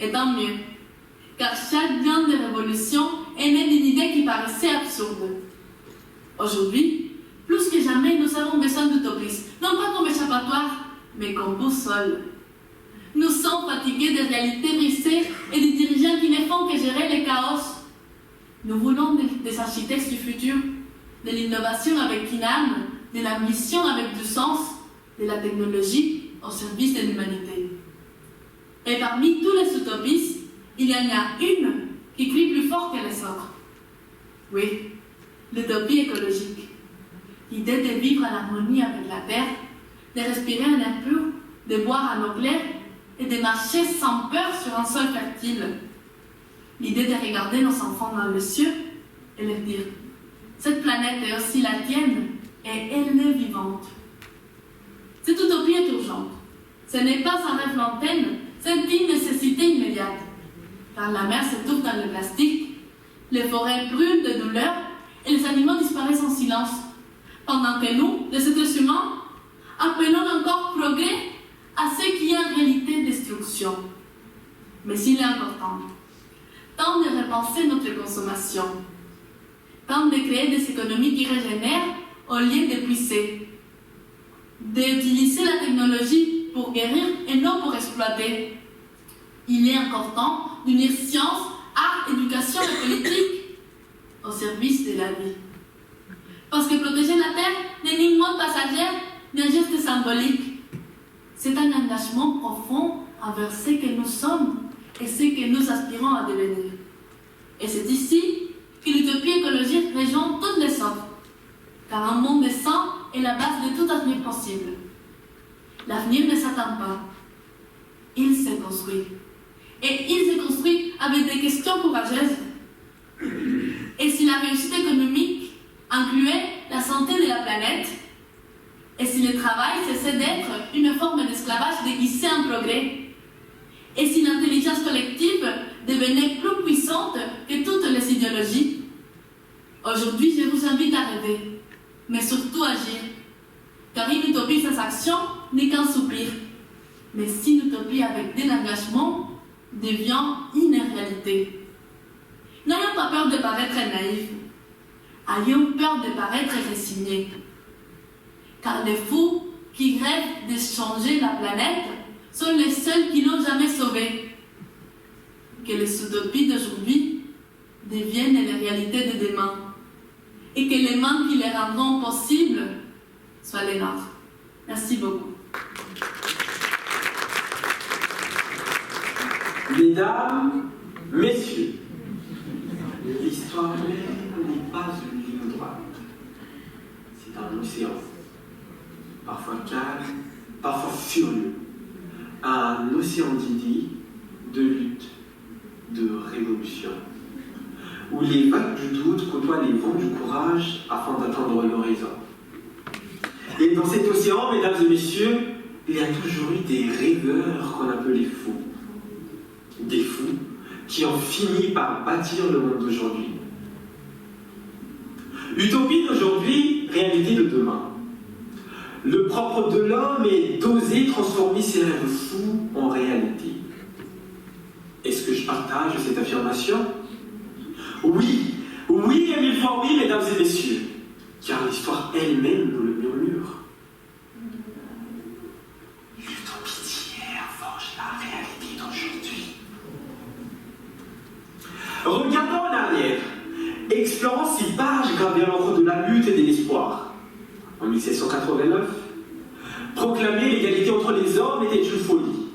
et tant mieux, car chaque grande révolution est née d'une idée qui paraissait absurde. Aujourd'hui, plus que jamais, nous avons besoin d'utopisme, non pas comme échappatoire, mais comme boussole. Nous sommes fatigués des réalités brisées et des dirigeants qui ne font que gérer le chaos. Nous voulons des architectes du futur, de l'innovation avec une âme, de l'ambition avec du sens, de la technologie au service de l'humanité. Et parmi tous les utopistes, il y en a une qui crie plus fort que les autres. Oui, l'utopie écologique. L'idée de vivre en harmonie avec la terre, de respirer un air pur, de boire un eau claire et de marcher sans peur sur un sol fertile. L'idée de regarder nos enfants dans les yeux et leur dire « Cette planète est aussi la tienne et elle est vivante. » Cette utopie est urgente. Ce n'est pas un rêve lointain, c'est une nécessité immédiate. Car la mer s'étouffe dans le plastique, les forêts brûlent de douleur et les animaux disparaissent en silence. Pendant que nous, les êtres humains, appelons encore progrès à ce qui est en réalité destruction. Mais il est important, tant de repenser notre consommation, tant de créer des économies qui régénèrent au lieu d'épuiser, d'utiliser la technologie pour guérir et non pour exploiter. Il est encore temps d'unir science, art, éducation et politique au service de la vie. Parce que protéger la Terre n'est ni une mode passagère, ni un geste symbolique. C'est un engagement profond envers ce que nous sommes et ce que nous aspirons à devenir. Et c'est ici que l'utopie écologique rejoint toutes les autres. Car un monde sain est la base de tout avenir possible. L'avenir ne s'attend pas. Il se construit. Et il se construit avec des questions courageuses. Et si la réussite économique incluait la santé de la planète, et si le travail cessait d'être une forme d'esclavage déguisé en progrès, Et si l'intelligence collective devenait plus puissante que toutes les idéologies? Aujourd'hui, je vous invite à rêver, mais surtout à agir. Car une utopie sans action n'est qu'un soupir. Mais si une utopie avec de l'engagement devient une réalité. N'ayons pas peur de paraître naïfs. Ayons peur de paraître résignés. Car les fous qui rêvent de changer la planète sont les seuls qui n'ont jamais sauvé. Que les utopies d'aujourd'hui deviennent les réalités de demain. Et que les mains qui les rendront possibles soient les nôtres. Merci beaucoup. Mesdames, Messieurs, l'histoire même n'est pas une ligne droite. C'est un océan, parfois calme, parfois furieux. Un océan d'idées, de lutte, de révolution, où les vagues du doute côtoient les vents du courage afin d'atteindre l'horizon. Et dans cet océan, mesdames et messieurs, il y a toujours eu des rêveurs qu'on appelait fous. Des fous qui ont fini par bâtir le monde d'aujourd'hui. Utopie d'aujourd'hui, réalité de demain. Le propre de l'homme est d'oser transformer ses rêves fous en réalité. Est-ce que je partage cette affirmation? Oui, oui et mille fois oui, mesdames et messieurs, car l'histoire elle-même nous le murmure. L'utopie d'hier forge la réalité d'aujourd'hui. Regardons en arrière, explorons ces pages gravées à l'encre de la lutte et de l'espoir. En 1789, proclamer l'égalité entre les hommes était une folie.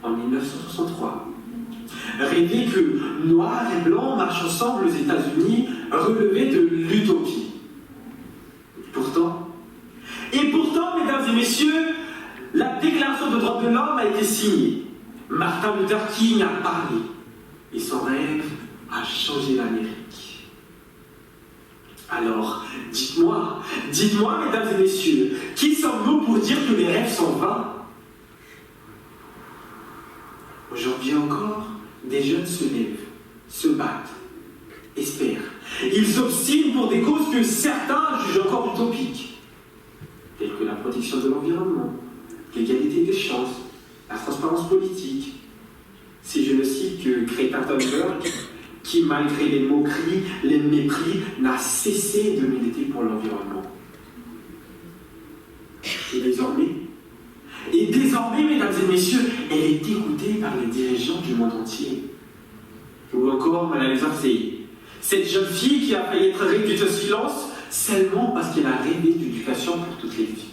En 1963, rêver que noir et blanc marchent ensemble aux États-Unis relevait de l'utopie. Pourtant, mesdames et messieurs, la Déclaration des droits de l'homme a été signée. Martin Luther King a parlé. Et son rêve a changé l'Amérique. Alors, dites-moi, mesdames et messieurs, qui sommes-nous pour dire que les rêves sont vains? Aujourd'hui encore, des jeunes se lèvent, se battent, espèrent. Ils s'obstinent pour des causes que certains jugent encore utopiques, telles que la protection de l'environnement, l'égalité des chances, la transparence politique. Si je ne cite que Greta Thunberg, qui, malgré les moqueries, les mépris, n'a cessé de militer pour l'environnement. Et désormais, mesdames et messieurs, elle est écoutée par les dirigeants du monde entier. Ou encore Madame Zarzé, cette jeune fille qui a failli être réduite au silence seulement parce qu'elle a rêvé d'éducation pour toutes les filles.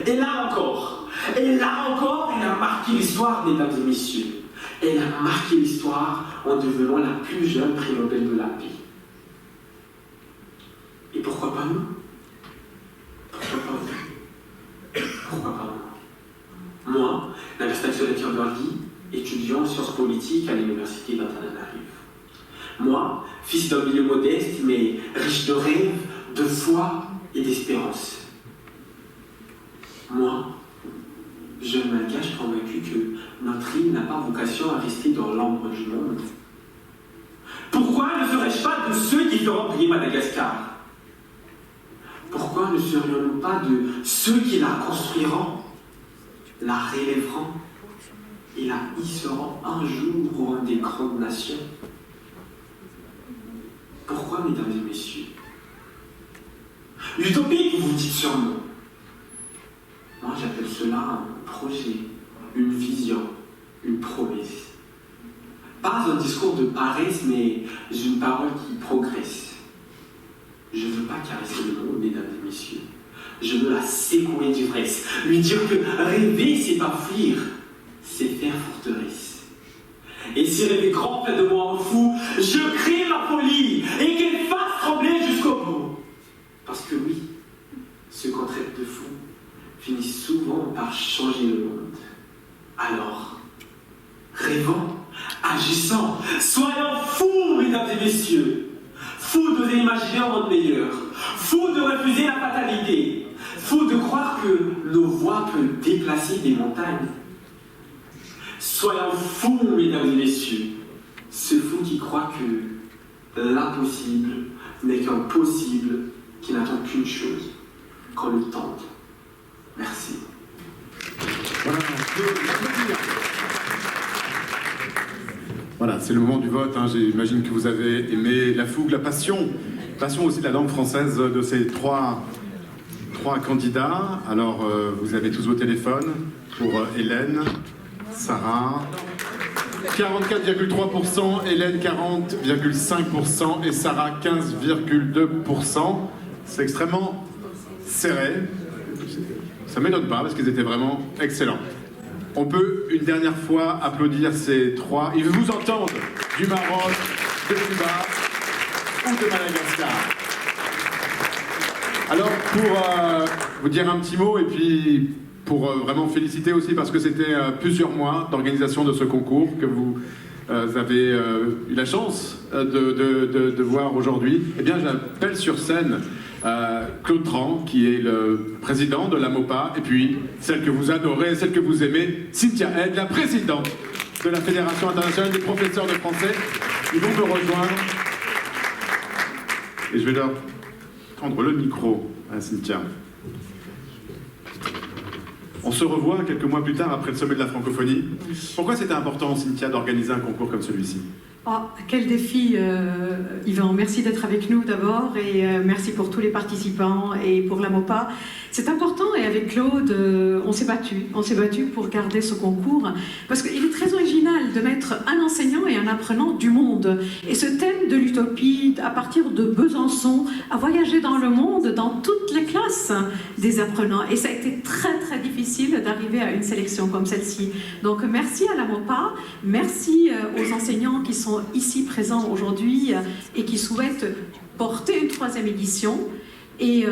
Et là encore, elle a marqué l'histoire, mesdames et messieurs. Elle a marqué l'histoire en devenant la plus jeune prix Nobel de la paix. Et pourquoi pas nous? Pourquoi pas vous? Pourquoi pas moi? Moi, Anastasia Kimberly, étudiant en sciences politiques à l'université d'Antananarivo. Moi, fils d'un milieu modeste, mais riche de rêves, de foi et d'espérance. Moi, jeune malgache convaincu que notre île n'a pas vocation à rester dans l'ombre du monde. Pourquoi ne serais-je pas de ceux qui feront briller Madagascar? Pourquoi ne serions-nous pas de ceux qui la construiront, la relèveront et la hisseront un jour au rang des grandes nations? Pourquoi, mesdames et messieurs? L'utopie, vous dites sûrement. Moi, j'appelle cela un projet, une vision, une promesse. Pas un discours de paresse, mais une parole qui progresse. Je ne veux pas caresser le monde, mesdames et messieurs. Je veux la secouer d'ivresse, lui dire que rêver, c'est pas fuir, c'est faire forteresse. Et si rêver grand fait de moi un fou, je crie ma folie et qu'elle fasse trembler jusqu'au bout. Parce que oui, ceux qu'on traite de fou finissent souvent par changer le monde. Alors, rêvons, agissons, soyons fous, mesdames et messieurs. Fous d'oser imaginer un monde meilleur, fous de refuser la fatalité, fou de croire que nos voix peuvent déplacer des montagnes. Soyons fous, mesdames et messieurs, ce fou qui croit que l'impossible n'est qu'un possible qui n'attend qu'une chose, qu'on le tente. Merci. Voilà, c'est le moment du vote. Hein. J'imagine que vous avez aimé la fougue, la passion aussi de la langue française de ces trois candidats. Alors, vous avez tous vos téléphones pour Hélène, Sarah, 44,3%, Hélène 40,5% et Sarah 15,2%. C'est extrêmement serré. Ça ne m'étonne pas parce qu'ils étaient vraiment excellents. On peut une dernière fois applaudir ces trois. Ils vous entendent du Maroc, de Cuba ou de Madagascar. Alors, pour vous dire un petit mot et puis pour vraiment féliciter aussi parce que c'était plusieurs mois d'organisation de ce concours que vous avez eu la chance de voir aujourd'hui, eh bien j'appelle sur scène Claude Tran, qui est le président de la MOPA, et puis celle que vous adorez, celle que vous aimez, Cynthia Aide, la présidente de la Fédération internationale des professeurs de français. Ils vont me rejoindre et je vais leur prendre le micro à Cynthia. On se revoit quelques mois plus tard après le sommet de la francophonie. Pourquoi c'était important, Cynthia, d'organiser un concours comme celui-ci ? Oh, quel défi, Yvan. Merci d'être avec nous d'abord et merci pour tous les participants et pour la MOPA. C'est important et avec Claude, on s'est battu pour garder ce concours parce qu'il est très original de mettre un enseignant et un apprenant du monde. Et ce thème de l'utopie, à partir de Besançon, a voyagé dans le monde, dans toutes les classes des apprenants. Et ça a été très très difficile d'arriver à une sélection comme celle-ci. Donc merci à la MOPA, merci aux enseignants qui sont ici présents aujourd'hui et qui souhaitent porter une 3e édition. Et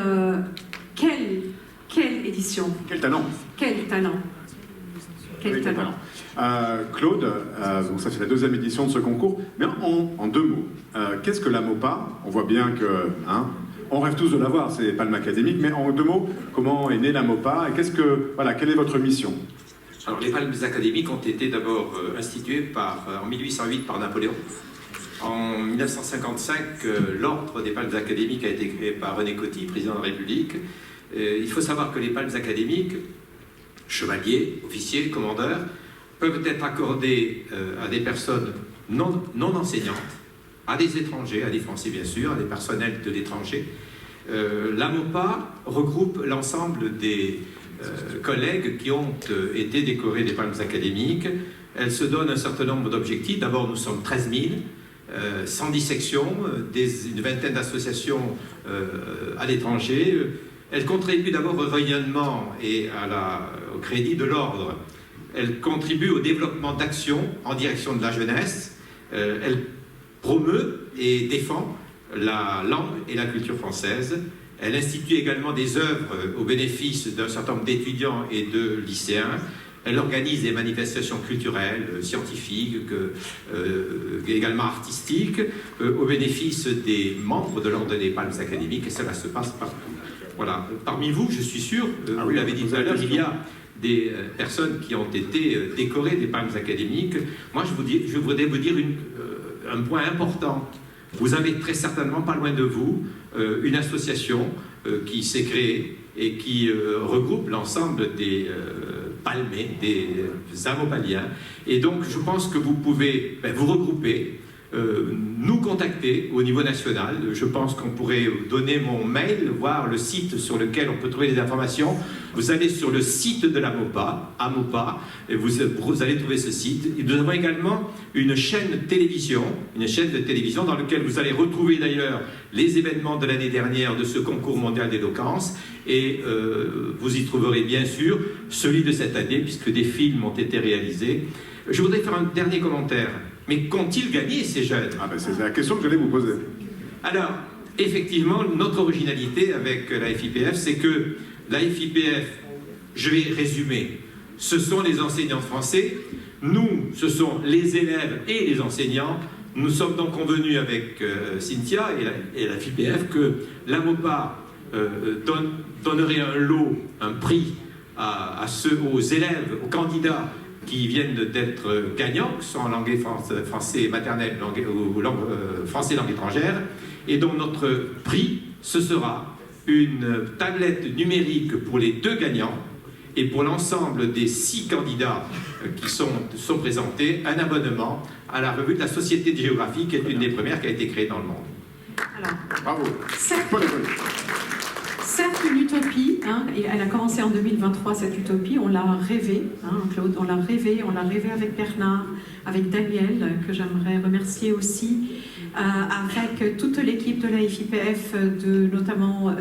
quelle édition! Quel talent! Quel talent! Quel talent! Claude, donc ça c'est la 2e édition de ce concours, mais en 2 mots, qu'est-ce que la MOPA? On voit bien que, on rêve tous de l'avoir, c'est Palme académique, mais en 2 mots, comment est née la MOPA et quelle est votre mission? Alors les palmes académiques ont été d'abord instituées en 1808 par Napoléon. En 1955, l'ordre des palmes académiques a été créé par René Coty, président de la République. Il faut savoir que les palmes académiques, chevaliers, officiers, commandeurs, peuvent être accordées à des personnes non enseignantes, à des étrangers, à des Français bien sûr, à des personnels de l'étranger. La MOPA regroupe l'ensemble des collègues qui ont été décorés des palmes académiques. Elle se donne un certain nombre d'objectifs. D'abord, nous sommes 13 000, 110 sections, une vingtaine d'associations à l'étranger. Elle contribue d'abord au rayonnement et au crédit de l'ordre. Elle contribue au développement d'actions en direction de la jeunesse. Elle promeut et défend la langue et la culture française. Elle institue également des œuvres au bénéfice d'un certain nombre d'étudiants et de lycéens. Elle organise des manifestations culturelles, scientifiques, également artistiques, au bénéfice des membres de l'Ordre des Palmes académiques, et cela se passe partout. Voilà. Parmi vous, je suis sûr, vous l'avez dit tout à l'heure, il y a des personnes qui ont été décorées des Palmes académiques. Moi, je voudrais vous dire un point important. Vous avez très certainement, pas loin de vous, une association qui s'est créée et qui regroupe l'ensemble des palmés, des amopaliens. Et donc, je pense que vous pouvez vous regrouper, nous contacter au niveau national. Je pense qu'on pourrait donner mon mail, voir le site sur lequel on peut trouver des informations. Vous allez sur le site de la MOPA, AMOPA, et vous allez trouver ce site. Et nous avons également une chaîne de télévision dans laquelle vous allez retrouver d'ailleurs les événements de l'année dernière de ce concours mondial d'éloquence, et vous y trouverez bien sûr celui de cette année, puisque des films ont été réalisés. Je voudrais faire un dernier commentaire. Mais qu'ont-ils gagné, ces jeunes? C'est la question que j'allais vous poser. Alors, effectivement, notre originalité avec la FIPF, c'est que la FIPF, je vais résumer, ce sont les enseignants français, nous, ce sont les élèves et les enseignants. Nous sommes donc convenus avec Cynthia et la FIPF que la MOPA donnerait un lot, un prix aux élèves, aux candidats qui viennent d'être gagnants, que ce soit en langue français maternelle ou français langue étrangère, et donc notre prix, ce sera une tablette numérique pour les 2 gagnants, et pour l'ensemble des 6 candidats qui sont présentés, un abonnement à la revue de la Société de géographie, qui est une des premières qui a été créée dans le monde. Alors, bravo. Certes, une utopie, hein, et elle a commencé en 2023, cette utopie, on l'a rêvée, hein, Claude, on l'a rêvé avec Bernard, avec Daniel, que j'aimerais remercier aussi, avec toute l'équipe de la FIPF, notamment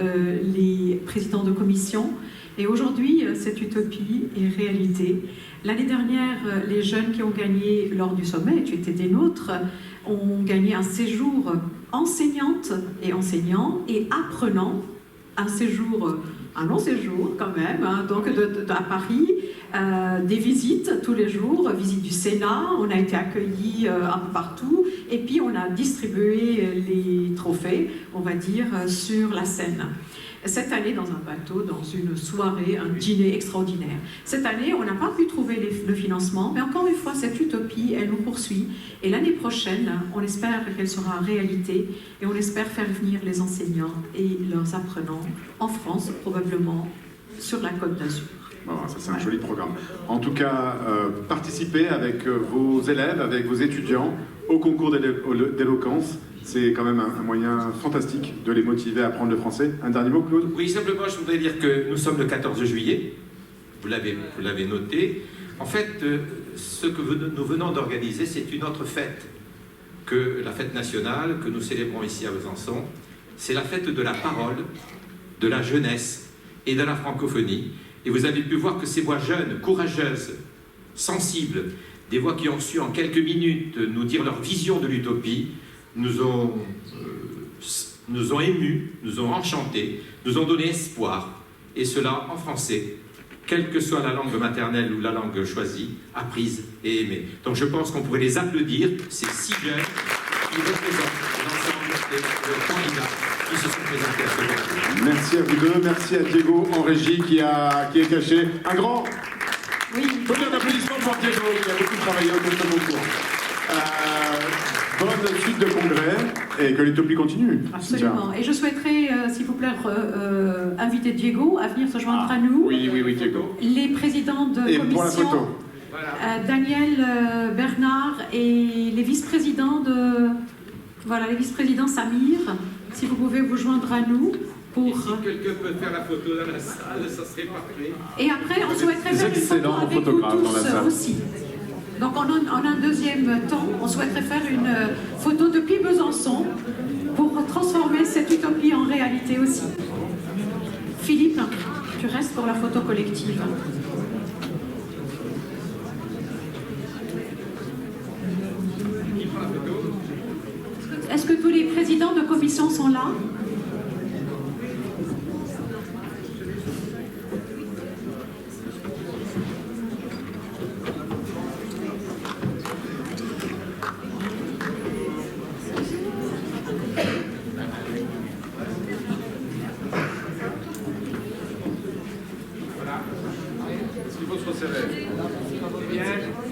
les présidents de commission. Et aujourd'hui, cette utopie est réalité. L'année dernière, les jeunes qui ont gagné lors du sommet, tu étais des nôtres, ont gagné un séjour enseignante et enseignant et apprenant, un long séjour quand même, hein, donc à Paris, des visites tous les jours, visite du Sénat, on a été accueillis un peu partout, et puis on a distribué les trophées, on va dire, sur la scène. Cette année, dans un bateau, dans une soirée, un dîner extraordinaire. Cette année, on n'a pas pu trouver le financement, mais encore une fois, cette utopie, elle nous poursuit. Et l'année prochaine, on espère qu'elle sera réalité, et on espère faire venir les enseignants et leurs apprenants en France, probablement sur la Côte d'Azur. Bon, ça c'est un joli programme. En tout cas, participez avec vos élèves, avec vos étudiants au concours d'éloquence. C'est quand même un moyen fantastique de les motiver à apprendre le français. Un dernier mot, Claude? Oui, simplement, je voudrais dire que nous sommes le 14 juillet. Vous l'avez noté. En fait, ce que nous venons d'organiser, c'est une autre fête que la fête nationale que nous célébrons ici à Besançon. C'est la fête de la parole, de la jeunesse et de la francophonie. Et vous avez pu voir que ces voix jeunes, courageuses, sensibles, des voix qui ont su en quelques minutes nous dire leur vision de l'utopie, nous ont émus, nous ont enchantés, nous ont donné espoir, et cela en français, quelle que soit la langue maternelle ou la langue choisie, apprise et aimée. Donc je pense qu'on pourrait les applaudir, ces 6 jeunes qui représentent l'ensemble des candidats qui se sont présentés à ce concours. Merci à vous deux, merci à Diego en régie qui est caché. Un grand applaudissement pour Diego qui a beaucoup travaillé autour de ce concours. Bonne suite de congrès et que l'utopie continue. Absolument. Et je souhaiterais, s'il vous plaît, inviter Diego à venir se joindre à nous. Oui, Diego. Les présidents de et commission, pour la photo. Daniel, Bernard et les vice-présidents les vice-présidents Samir, si vous pouvez vous joindre à nous. Et si quelqu'un peut faire la photo dans la salle, ça serait parfait. Et après, on souhaiterait faire une photo avec vous tous aussi. Donc en un deuxième temps, on souhaiterait faire une photo depuis Besançon pour transformer cette utopie en réalité aussi. Philippe, tu restes pour la photo collective. Est-ce que tous les présidents de commission sont là ?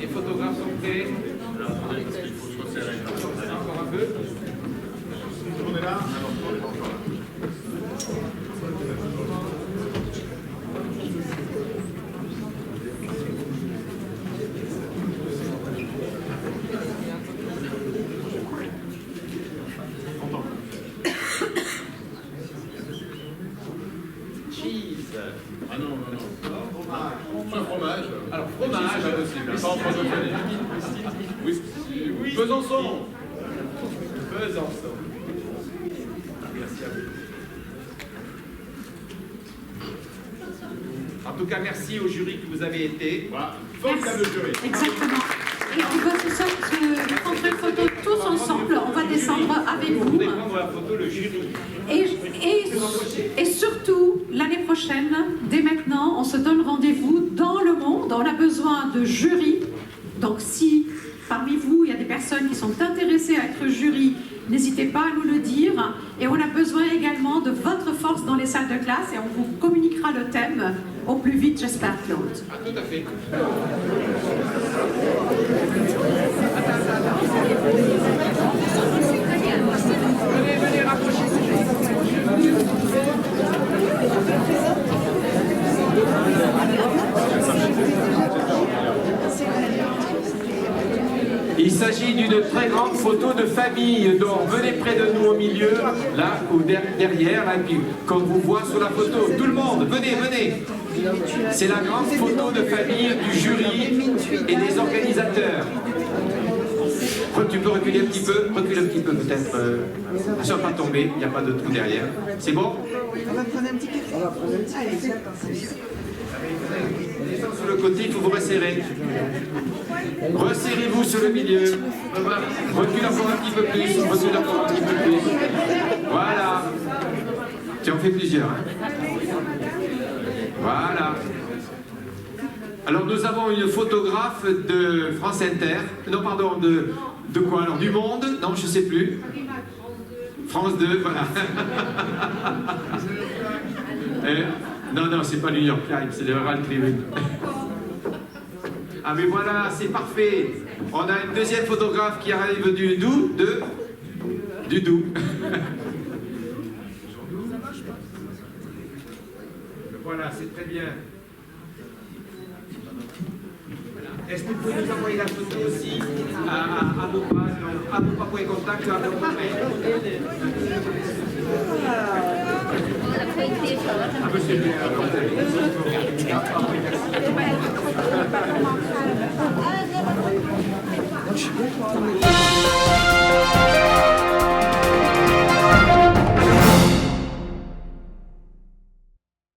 Les photographes sont prêts. Encore un peu. Tout le monde est là? Cheese. Ah non. Fromage. Alors, fromage, c'est possible. Pas en francophonie. Oui. Besançon. Merci à vous. En tout cas, merci au jury que vous avez été. Formidable jury. Exactement. Et on va tout ça prendre une photo tous ensemble. On va descendre avec vous. Vous pouvez prendre la photo, le jury. Et surtout, l'année prochaine, dès maintenant, on se donne rendez-vous dans le monde. On a besoin de jurys. Donc si parmi vous, il y a des personnes personnes qui sont intéressées à être jury, n'hésitez pas à nous le dire. Et on a besoin également de votre force dans les salles de classe et on vous communiquera le thème au plus vite, j'espère, Claude. Ah, tout à fait. Venez, rapprochez-vous. Il s'agit d'une très grande photo de famille, donc venez près de nous au milieu, là, ou derrière, là, et puis comme vous voyez sur la photo, tout le monde, venez, venez. C'est la grande photo de famille du jury et des organisateurs. Tu peux reculer un petit peu, recule un petit peu peut-être. Ça ne va pas tomber, il n'y a pas de trou derrière. C'est bon? On va prendre un petit café. On va prendre un petit café. Sur le côté, il faut vous resserrer. Resserrez-vous sur le milieu. Recule encore un petit peu plus. Recule encore un petit peu plus. Voilà. Tu en fais plusieurs. Hein. Voilà. Alors nous avons une photographe de France Inter. Non, pardon, de quoi alors? Du Monde? Non, je ne sais plus. France 2, voilà. Non, non, c'est pas New York Times, c'est le Herald Tribune. Ah mais voilà, c'est parfait. On a une deuxième photographe qui arrive du Doubs. Du Doubs. Voilà, c'est très bien. Est-ce que vous pouvez nous envoyer la photo aussi à mopa.contact à votre mail? Ah, monsieur le